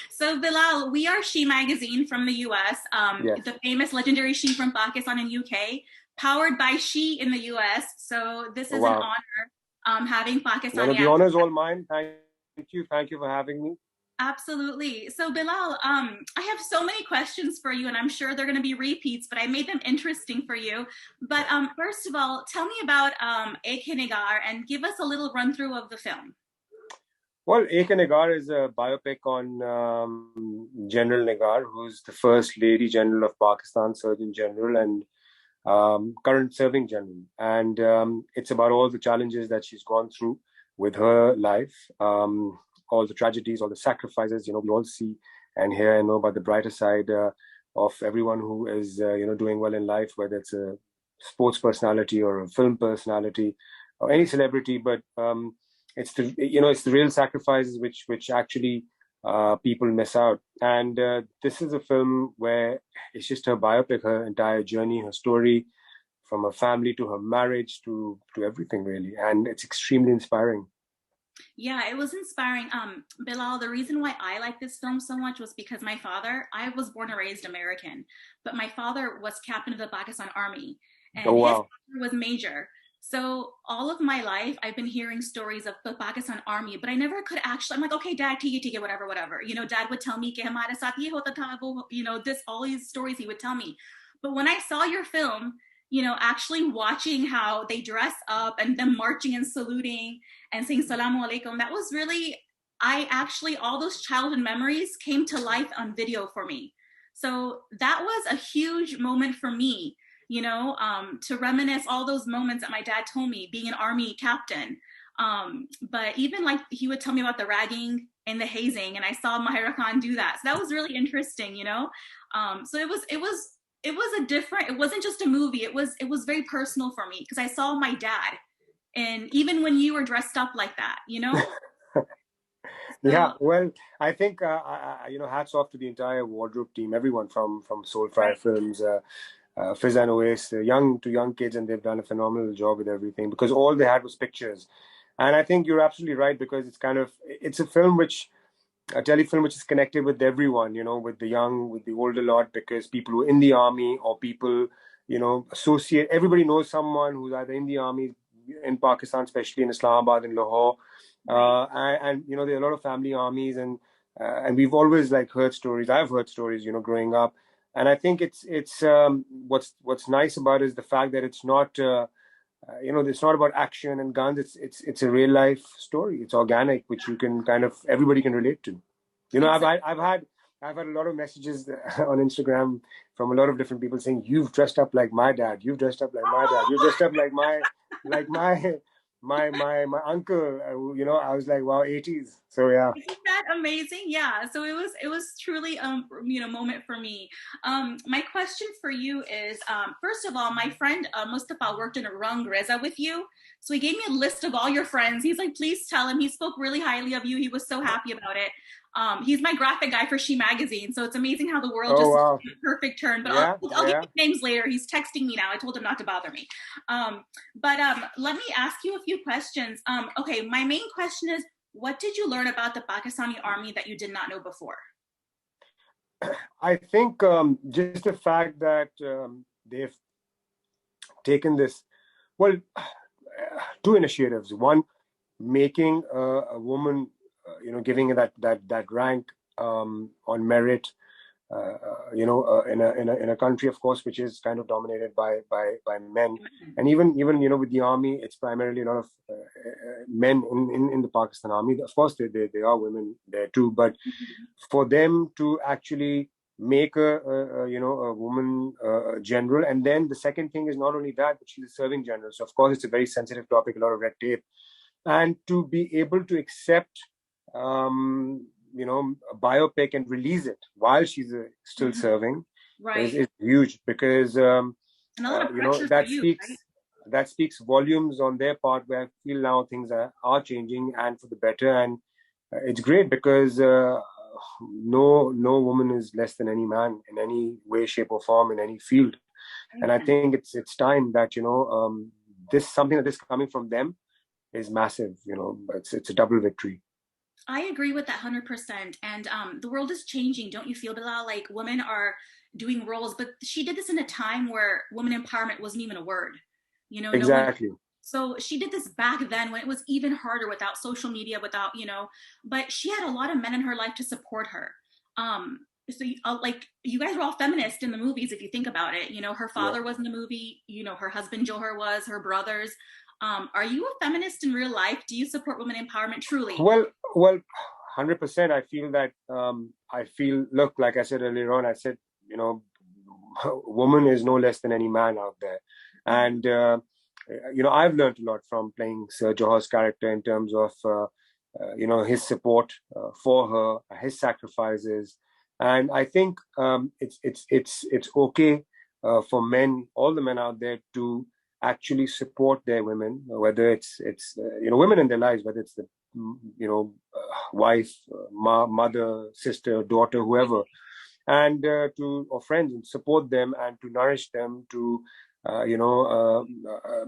So Bilal, we are She Magazine from the US, Yes. the famous legendary She from Pakistan and UK, powered by She in the US. So this Oh, is an wow. honor having No, no, Pakistani the actors. honor is all mine. Thank you. Thank you for having me. Absolutely. So Bilal, I have so many questions for you, and I'm sure they're going to be repeats, but I made them interesting for you. But first of all, tell me about Ek Nigar and give us a little run through of the film. Well, Ek Negar is a biopic on General Negar, who's the first Lady General of Pakistan, Surgeon General, and current serving general. And it's about all the challenges that she's gone through with her life, all the tragedies, all the sacrifices. We all see and hear and know about the brighter side of everyone who is, doing well in life, whether it's a sports personality or a film personality or any celebrity. But it's the real sacrifices which actually people miss out. And this is a film where it's just her biopic, her entire journey, her story, from her family to her marriage to everything really, and it's extremely inspiring. Yeah, it was inspiring. Bilal, the reason why I like this film so much was because I was born and raised American, but my father was captain of the Pakistan Army, Oh, and his wow. father was major. So all of my life, I've been hearing stories of the Pakistan Army, but I never could actually. I'm like, okay, Dad, ठीक है, whatever, whatever. Dad would tell me कि हमारे साथ ये होता था, वो, this all these stories he would tell me. But when I saw your film, actually watching how they dress up and them marching and saluting and saying salamu alaikum, that was really, I actually, all those childhood memories came to life on video for me. So that was a huge moment for me, to reminisce all those moments that my dad told me being an army captain. But even like he would tell me about the ragging and the hazing, and I saw Mahira Khan do that. So that was really interesting. So it was a different, it wasn't just a movie, it was very personal for me because I saw my dad, and even when you were dressed up like that. Yeah, So well, I think hats off to the entire wardrobe team, everyone from Soulfire right. Films, Fizz and Oasis, young kids, and they've done a phenomenal job with everything because all they had was pictures. And I think you're absolutely right because it's a film which a telefilm which is connected with everyone, with the young, with the older lot, because people who are in the army or people, associate, everybody knows someone who's either in the army in Pakistan, especially in Islamabad and Lahore. Right. And there are a lot of family armies, and we've always like heard stories. I've heard stories, growing up. And I think it's what's nice about it is the fact that it's not about action and guns. It's a real life story. It's organic, which you can everybody can relate to. Exactly. I've had a lot of messages on Instagram from a lot of different people saying, "You've dressed up like my dad. You've dressed up like my dad. You've dressed up like my uncle." I was like, "Wow, 80s." So yeah. Isn't that amazing? Yeah. So it was truly moment for me. My question for you is first of all, my friend Mustafa worked in a Rung Reza with you. So he gave me a list of all your friends. He's like, please tell him. He spoke really highly of you. He was so happy about it. He's my graphic guy for She Magazine. So it's amazing how the world Oh just wow. took a perfect turn. But I'll Yeah, I'll give yeah. you names later. He's texting me now. I told him not to bother me. But let me ask you a few questions. Okay, my main question is, what did you learn about the Pakistani army that you did not know before? I think just the fact that they've taken this, well, two initiatives. One, making a woman, giving her that rank on merit, in a country, of course, which is kind of dominated by men, and even with the army, it's primarily a lot of men in the Pakistan army. Of course, there are women there too, but for them to actually make a woman general, and then the second thing is not only that, but she's a serving general. So of course, it's a very sensitive topic, a lot of red tape, and to be able to accept a biopic and release it while she's still Mhm. serving is, Right. is huge because And a lot of pressure for that you, right? speaks volumes on their part, where I feel now things are changing and for the better. And it's great because no woman is less than any man in any way, shape, or form in any field. And I Amen. think it's time that this something that is coming from them is massive. It's a double victory. I agree with that 100%. And the world is changing, don't you feel, Bilal? Like women are doing roles, but she did this in a time where women empowerment wasn't even a word. No one. Exactly. So she did this back then when it was even harder without social media, without, but she had a lot of men in her life to support her. Like you guys were all feminist in the movies, if you think about it. Her Yeah. father was in the movie, her husband Johar was, her brothers. Are you a feminist in real life? Do you support women empowerment truly? Well, 100%. I feel that look, like I said earlier on, I said, you know, woman is no less than any man out there. And, I've learned a lot from playing Sir Johar's character in terms of, his support for her, his sacrifices. And I think it's okay for men, all the men out there, to actually support their women, whether it's women in their lives, whether it's the wife, mother, sister, daughter, whoever, and or friends, and support them and to nourish them, to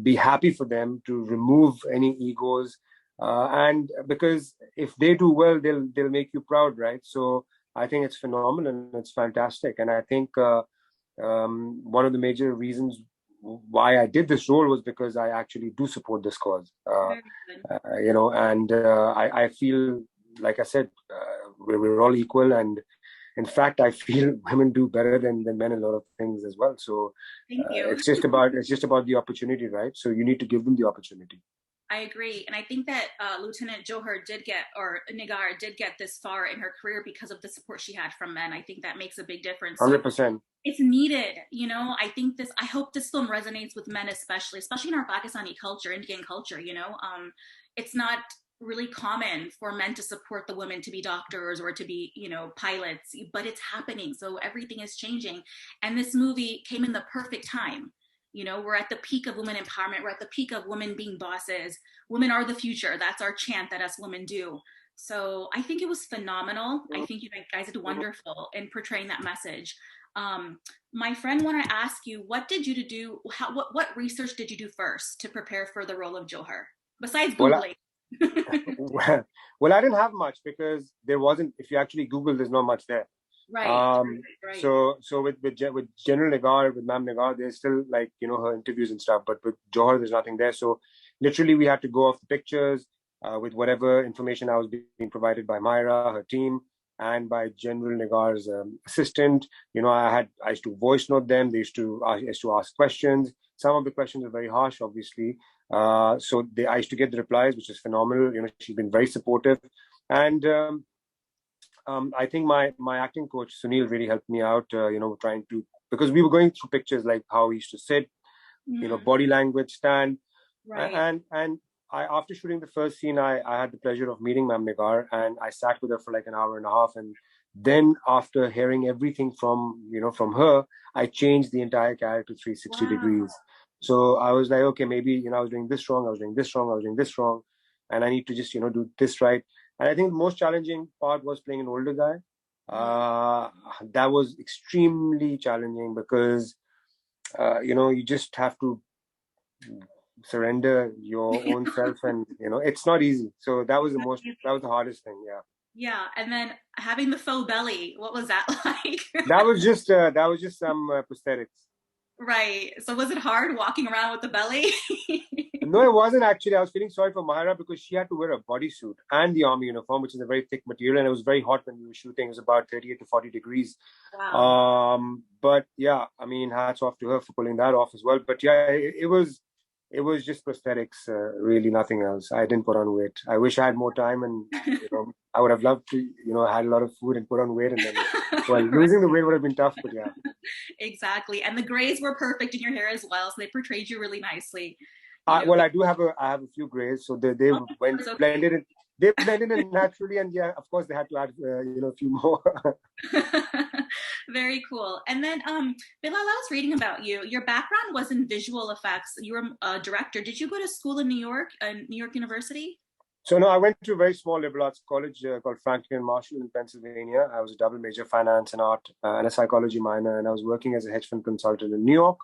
be happy for them, to remove any egos, and because if they do well, they'll make you proud, right? So I think it's phenomenal and it's fantastic, and I think one of the major reasons why I did this role was because I actually do support this cause. Very good. And I feel, like I said, we're all equal, and in fact, I feel women do better than men in a lot of things as well. So Thank you. it's just about the opportunity, right? So you need to give them the opportunity. I agree. And I think that Lieutenant Johar did get, or Nigar did get this far in her career because of the support she had from men. I think that makes a big difference. So 100%. it's needed. I hope this film resonates with men, especially in our Pakistani culture, Indian culture. It's not really common for men to support the women to be doctors or to be, pilots, but it's happening. So everything is changing. And this movie came in the perfect time. We're at the peak of women empowerment. We're at the peak of women being bosses. Women are the future. That's our chant that us women do. So I think it was phenomenal. I think you guys did wonderful in portraying that message. My friend wanted to ask you, what did you to do? What research did you do first to prepare for the role of Johar, besides Well, Googling? well, I didn't have much because there wasn't. If you actually Google, there's not much there. Right, Um, right. so with General Negar, with Ma'am Negar, there's still, like, her interviews and stuff, but with Johar, there's nothing there. So literally, we had to go off the pictures with whatever information I was being provided by Mahira, her team, and by General Negar's assistant. I used to voice note them. I used to ask questions. Some of the questions are very harsh, obviously. I used to get the replies, which is phenomenal. She's been very supportive, and I think my acting coach Sunil really helped me out. Trying to, because we were going through pictures like how he used to sit, body language, stand, Right. and after shooting the first scene, I had the pleasure of meeting Ma'am Negar, and I sat with her for like an hour and a half, and then after hearing everything from her, I changed the entire character 360 Wow. degrees. So I was like, okay, maybe I was doing this wrong, I was doing this wrong, I was doing this wrong, and I need to just do this right. And I think the most challenging part was playing an older guy. That was extremely challenging because you just have to surrender your own self, and it's not easy. So that was the hardest thing. Yeah. Yeah, and then having the faux belly, what was that like? That was just some prosthetics. Right. So was it hard walking around with the belly? No, it wasn't actually. I was feeling sorry for Mahira because she had to wear a bodysuit and the army uniform, which is a very thick material, and it was very hot when we were shooting. It was about 38 to 40 degrees. Wow. But yeah, I mean, hats off to her for pulling that off as well. But yeah, it was just prosthetics, really nothing else. I didn't put on weight. I wish I had more time, and I would have loved to, had a lot of food and put on weight, and then, well, Right. losing the weight would have been tough. But yeah. Exactly. And the grays were perfect in your hair as well, so they portrayed you really nicely. Well, I have a few grays, so they Oh, went it's okay. blended in. They blended in naturally, and yeah, of course, they had to add a few more. Very cool. And then, Bilal, I was reading about you. Your background was in visual effects. You were a director. Did you go to school in New York University? So no, I went to a very small liberal arts college called Franklin Marshall in Pennsylvania. I was a double major, finance and art, and a psychology minor, and I was working as a hedge fund consultant in New York.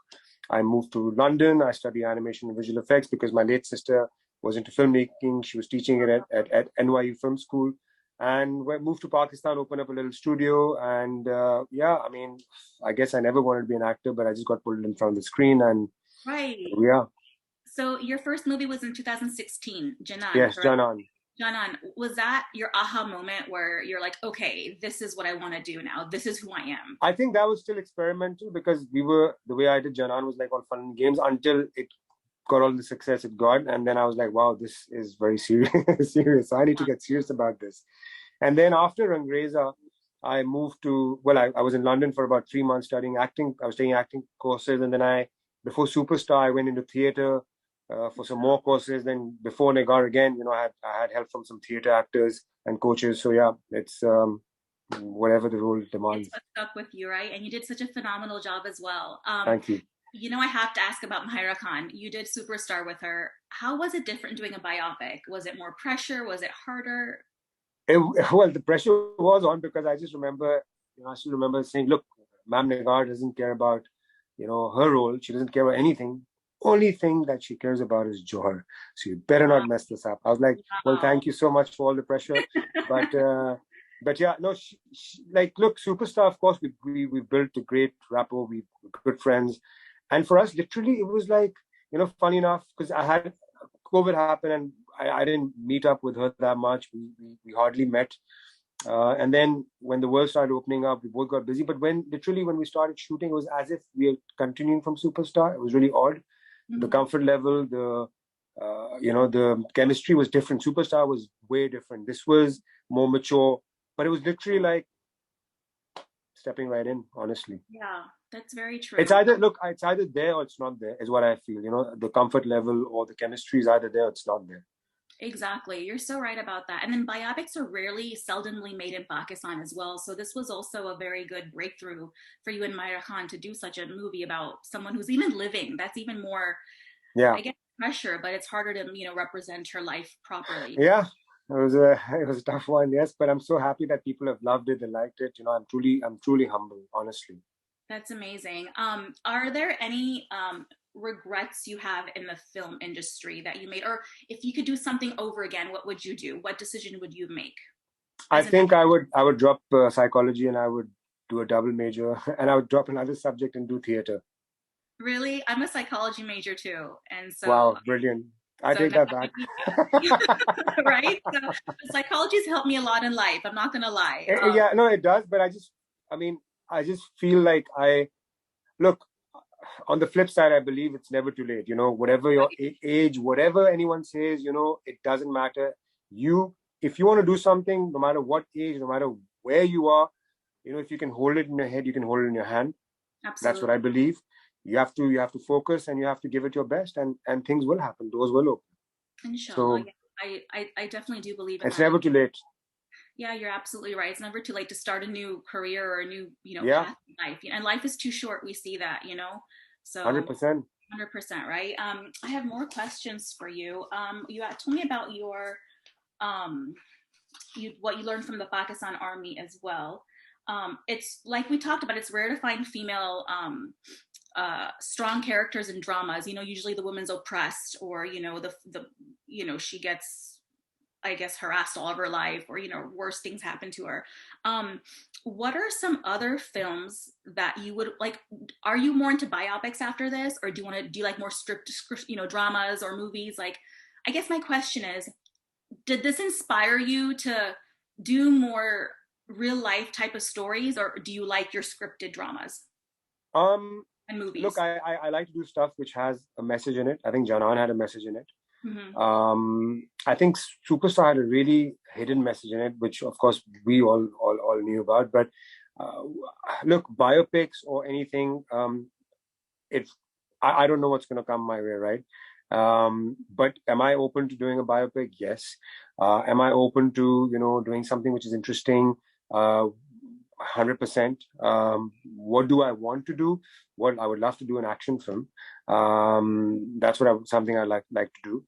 I moved to London. I studied animation and visual effects because my late sister was into filmmaking. She was teaching it at NYU Film School. and we moved to Pakistan, opened up a little studio, and yeah, I mean, I guess I never wanted to be an actor, but I just got pulled in front of the screen, and Right. yeah, So your first movie was in 2016, Janan, yes, correct? Janan. Janan, was that your aha moment where you're like, okay, this is what I want to do now. This is who I am. I think that was still experimental because the way I did Janan was like on fun and games until it got all the success it got, and then I was like, wow, this is very serious. Serious. So I need to get serious about this. And then after Rangreza, I moved to, well, I was in London for about 3 months studying acting. I was taking acting courses. And then before Superstar, I went into theater for some more courses. Then before Negar again, I had help from some theater actors and coaches. So yeah, it's whatever the role It's demands. what stuck with you, right? And you did such a phenomenal job as well. Thank you. I have to ask about Mahira Khan. You did Superstar with her. How was it different doing a biopic? Was it more pressure? Was it harder? Well, the pressure was on because I just remember, I still remember saying, look, Ma'am Negar doesn't care about, her role. She doesn't care about anything. Only thing that she cares about is Johar. So you better not mess this up. I was like, well, Wow. thank you so much for all the pressure. But, but yeah, no, like, look, Superstar, of course, we built a great rapport. We were good friends. And for us, literally, it was like, funny enough, because I had COVID happened and I didn't meet up with her that much. We hardly met. And then when the world started opening up, we both got busy. But when we started shooting, it was as if we were continuing from Superstar. It was really odd. The Mhm. comfort level, the chemistry was different. Superstar was way different. This was more mature, but it was literally like stepping right in, honestly. Yeah, that's very It's true. either, look, it's either there or it's not there, is what I feel. The comfort level or the chemistry is either there or it's not there. Exactly. You're so right about that. And then biopics are seldomly made in Pakistan as well. So this was also a very good breakthrough for you and Mahira Khan to do such a movie about someone who's even living. That's even more, Yeah. I guess, pressure, but it's harder to, represent her life properly. Yeah, it was a tough one, yes, but I'm so happy that people have loved it, they liked it. I'm truly humble, honestly. That's amazing. Are there any regrets you have in the film industry that you made? Or if you could do something over again, what would you do? What decision would you make I as an think I would drop psychology and I would do a double major, and I would drop another subject and do theater. really? I'm a psychology major too. And so Wow, brilliant! I so take now that that back. might be right? So psychology's helped me a lot in life. I'm not gonna lie. Yeah, no, it does, but I mean, I just feel like look. On the flip side, I believe it's never too late. Whatever your age, whatever anyone says, it doesn't matter. If you want to do something, no matter what age, no matter where you are, if you can hold it in your head, you can hold it in your hand. That's what I Absolutely. believe. You have to focus and you have to give it your best, and things will happen. Doors will open. Inshallah. So Yeah, I definitely do believe in it's that. never too late. Yeah, you're absolutely right. It's never too late to start a new career or a new, Yeah, path in life. And life is too short. We see that. So 100%. 100% right. I have more questions for you. You told me about um, what you learned from the Pakistan Army as well. It's like we talked about. It's rare to find female strong characters in dramas. Usually the woman's oppressed, or she gets, I guess, harassed all of her life, or worse things happen to her. What are some other films that you would like? Are you more into biopics after this, or do you like more script, dramas or movies? Like, I guess my question is, did this inspire you to do more real life type of stories, or do you like your scripted dramas Um, and Look, movies? I like to do stuff which has a message in it. I think Janan had a message in it. Mm-hmm. I think Superstar had a really hidden message in it, which of course we all knew about. But uh, look, biopics or anything, it's I don't know what's going to come my way, right? But am I open to doing a biopic? Yes. Am I open to doing something which is interesting? 100%. What do I want to do? Well, I would love to do an action film. That's something I like to do.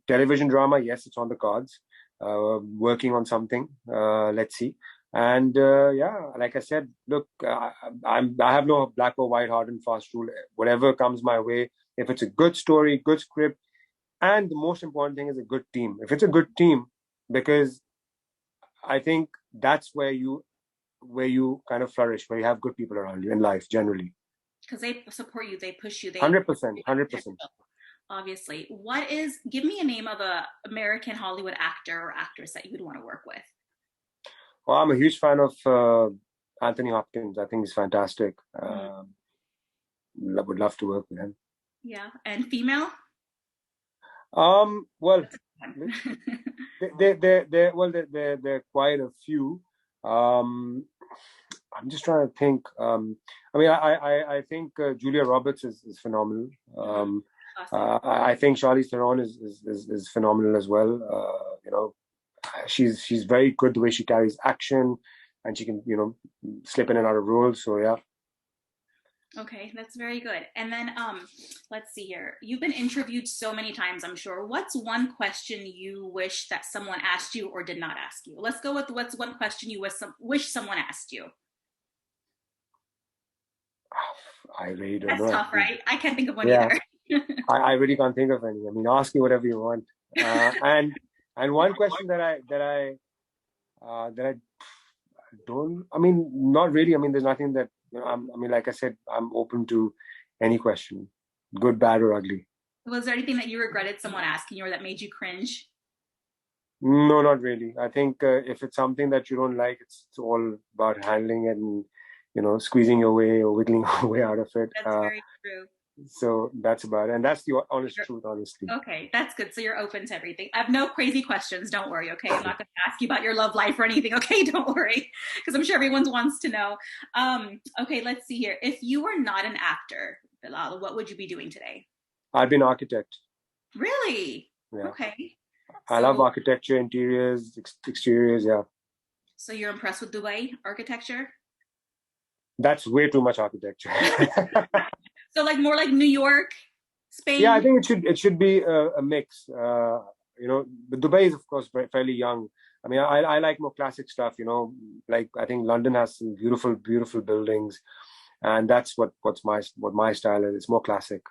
Television drama, yes, it's on the cards. Working on something. Let's see. And yeah, like I said, look, I have no black or white hard and fast rule. Whatever comes my way, if it's a good story, good script, and the most important thing is a good team. If it's a good team, because I think that's where you kind of flourish, where you have good people around you in life generally. Because they support you, they push you, they 100%, 100%. obviously. Give me a name of a American Hollywood actor or actress that you would want to work with. Well, I'm a huge fan of Anthony Hopkins. I think he's fantastic. Would love to work with him. Yeah, and female? Well, they're quite a few. I'm just trying to think. I mean, I think Julia Roberts is phenomenal. I think Charlize Theron is phenomenal as well. You know, she's very good the way she carries action, and she can slip in and out of roles. So yeah. Okay, that's very good. And then let's see here. You've been interviewed so many times, I'm sure. What's one question you wish that someone asked you or did not ask you? Let's go with what's one question you wish someone asked you. I really don't That's know. tough, right? I can't think of one either. I really can't think of any. I mean, ask me whatever you want. And one question that I don't. I mean, not really. I mean, there's nothing that I mean, like I said, I'm open to any question, good, bad, or ugly. Was there anything that you regretted someone asking you or that made you cringe? No, not really. I think if it's something that you don't like, it's all about handling it and squeezing your way or wiggling your way out of it. That's very true. So that's about it. And that's the honest truth, honestly. Okay, that's good. So you're open to everything. I have no crazy questions. Don't worry, okay? I'm not going to ask you about your love life or anything, okay? Don't worry, because I'm sure everyone wants to know. Okay, let's see here. If you were not an actor, Bilal, what would you be doing today? I'd be an architect. Really? Yeah. Okay. I love architecture, interiors, exteriors, yeah. So you're impressed with Dubai architecture? That's way too much architecture. So like more like New York, Spain? Yeah, I think it should be a mix. But Dubai is of course fairly young. I mean, I like more classic stuff. Like I think London has some beautiful, beautiful buildings, and that's what my style is. It's more classic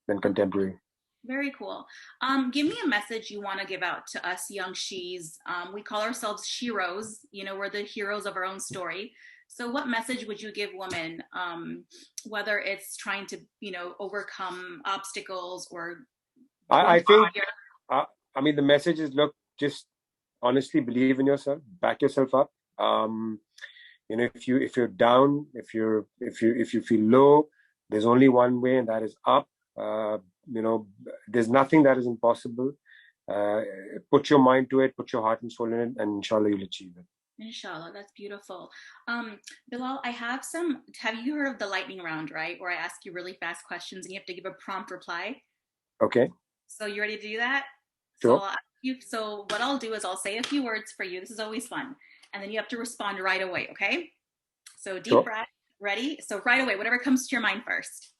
than contemporary. Very cool. Give me a message you want to give out to us young Shis. We call ourselves Shiros. We're the heroes of our own story. So what message would you give women, whether it's trying to, overcome obstacles or... I think, I mean, the message is, look, just honestly believe in yourself, back yourself up. If you're down, if you feel low, there's only one way, and that is up. There's nothing that is impossible. Put your mind to it, put your heart and soul in it, and inshallah you'll achieve it. Inshallah, that's beautiful. Bilal, have you heard of the lightning round, right? Where I ask you really fast questions and you have to give a prompt reply. Okay. So you ready to do that? Sure. So what I'll do is I'll say a few words for you. This is always fun. And then you have to respond right away, okay? So deep breath, ready? So right away, whatever comes to your mind first.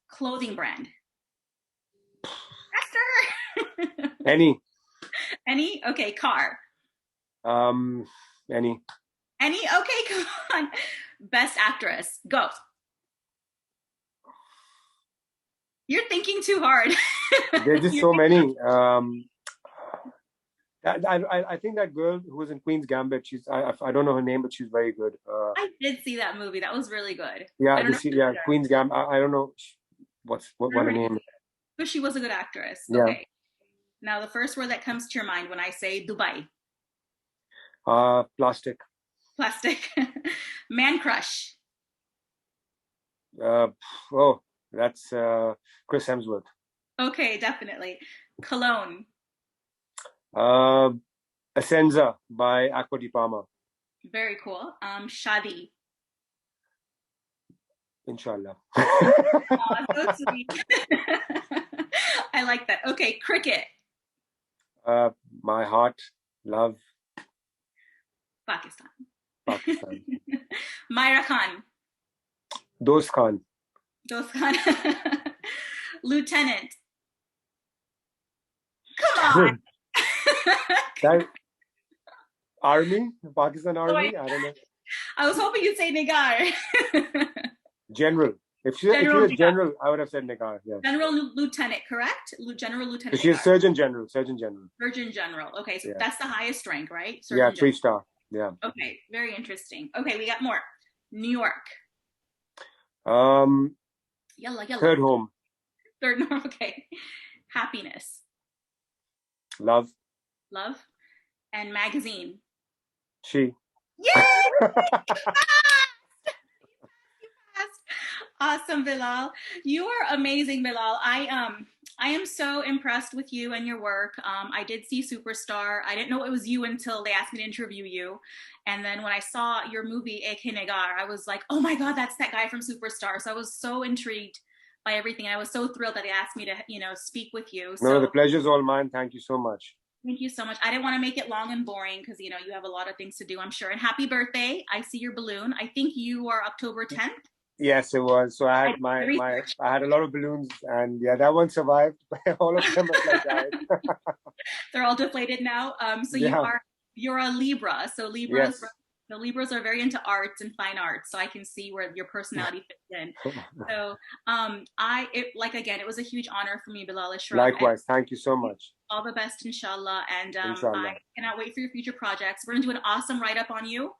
Clothing brand. Faster. Any? Okay, car. Any? Okay, come on. Best actress. Go. You're thinking too hard. There's just so many. I think that girl who was in Queen's Gambit, I don't know her name, but she's very good. I did see that movie. That was really good. Yeah, Queen's Gambit. I don't know what her name is. But she was a good actress. Yeah. Okay. Now the first word that comes to your mind when I say Dubai. Plastic. Plastic. Man crush. That's Chris Hemsworth. Okay, definitely. Cologne. Essenza by Aqua di Parma. Very cool. Shadi. Inshallah. Oh, so sweet. I like that. Okay, cricket. My heart, love. Pakistan. Mahira Khan. Dost Khan. Lieutenant. Come on. Army? Pakistan Army? I don't know. I was hoping you'd say Negar. General. If she was general, I would have said Negar. Yes. General Lieutenant, correct? General Lieutenant. She's Surgeon General. Surgeon General. Okay, so that's the highest rank, right? Surgeon 3-star. Yeah. Okay, very interesting. Okay, we got more. New York. Um, Yalla, yalla. Third home. Third, okay. Happiness. Love. Love. And magazine. She. Yay! Awesome, Bilal. You are amazing, Bilal. I am so impressed with you and your work. I did see Superstar. I didn't know it was you until they asked me to interview you. And then when I saw your movie Negar, I was like, oh my God, that's that guy from Superstar. So I was so intrigued by everything. I was so thrilled that they asked me to, speak with you. No, the So pleasure's all mine. Thank you so much. thank you so much. I didn't want to make it long and boring because, you have a lot of things to do, I'm sure. And happy birthday. I see your balloon. I think you are October 10th. Yes, it was. So I had I had a lot of balloons, and yeah, that one survived. All of them have died. They're all deflated now. So Yeah. you're a Libra. So Yes. the Libras are very into arts and fine arts. So I can see where your personality fits in. So again, it was a huge honor for me, Bilal Ashraf. Likewise. Thank you so much. All the best, inshallah. And I Inshallah. cannot wait for your future projects. We're gonna do an awesome write up on you.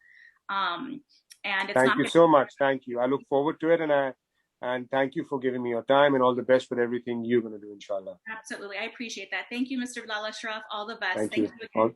And it's Thank not you gonna so much. Thank you. I look forward to it, and thank you for giving me your time, and all the best with everything you're going to do, inshallah. Absolutely. I appreciate that. Thank you, Mr. Bilal Ashraf. All the best. Thank Thank you. you again.